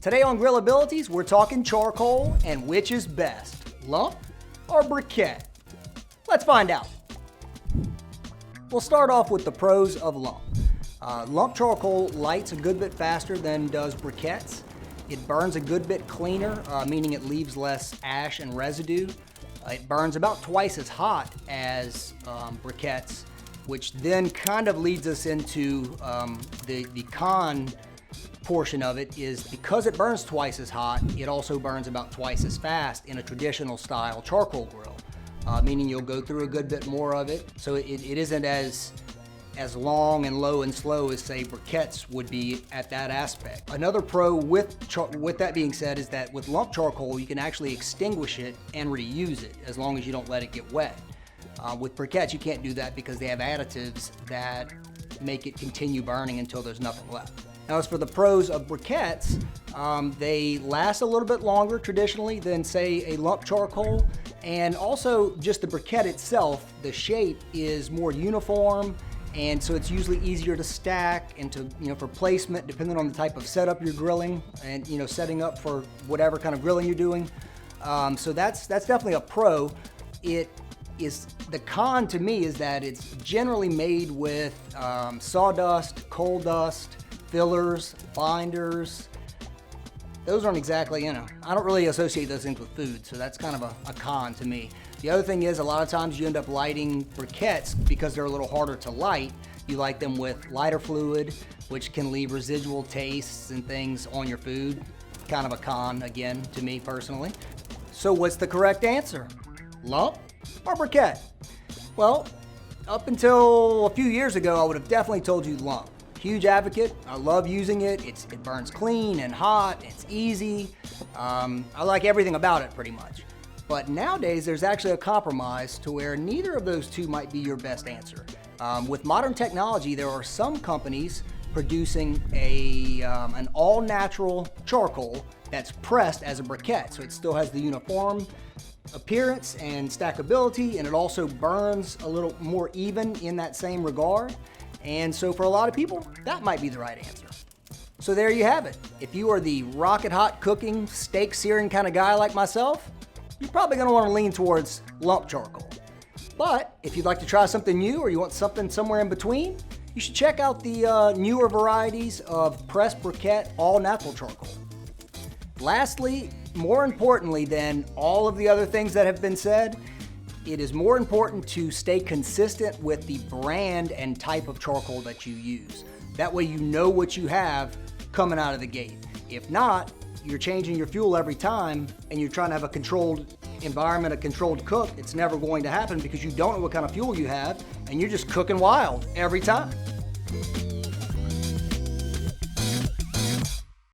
Today on Grillabilities, we're talking charcoal and which is best, lump or briquette? Let's find out. We'll start off with the pros of lump. Lump charcoal lights a good bit faster than does briquettes. It burns a good bit cleaner, meaning it leaves less ash and residue. It burns about twice as hot as briquettes, which then kind of leads us into the con portion of it is because it burns twice as hot, it also burns about twice as fast in a traditional style charcoal grill, meaning you'll go through a good bit more of it. So it isn't as long and low and slow as say briquettes would be at that aspect. Another pro with that being said is that with lump charcoal you can actually extinguish it and reuse it as long as you don't let it get wet. With briquettes you can't do that because they have additives that make it continue burning until there's nothing left. Now as for the pros of briquettes, they last a little bit longer traditionally than say a lump charcoal, and also just the briquette itself, the shape is more uniform, and so it's usually easier to stack and to, for placement depending on the type of setup you're grilling and, setting up for whatever kind of grilling you're doing. So that's definitely a pro. The con to me is that it's generally made with sawdust, coal dust, fillers, binders. Those aren't exactly, I don't really associate those things with food, so that's kind of a con to me. The other thing is a lot of times you end up lighting briquettes because they're a little harder to light. You light them with lighter fluid, which can leave residual tastes and things on your food. Kind of a con, again, to me personally. So what's the correct answer? Lump or briquette? Well, up until a few years ago, I would have definitely told you lump. Huge advocate. I love using it. It burns clean and hot. It's easy. I like everything about it pretty much. But nowadays, there's actually a compromise to where neither of those two might be your best answer. With modern technology, there are some companies producing an all-natural charcoal that's pressed as a briquette. So it still has the uniform appearance and stackability, and it also burns a little more even in that same regard. And so for a lot of people, that might be the right answer. So there you have it. If you are the rocket hot cooking, steak searing kind of guy like myself, you're probably going to want to lean towards lump charcoal. But if you'd like to try something new or you want something somewhere in between, you should check out the newer varieties of pressed briquette all natural charcoal. Lastly, more importantly than all of the other things that have been said, it is more important to stay consistent with the brand and type of charcoal that you use. That way you know what you have coming out of the gate. If not, you're changing your fuel every time and you're trying to have a controlled environment, a controlled cook. It's never going to happen because you don't know what kind of fuel you have and you're just cooking wild every time.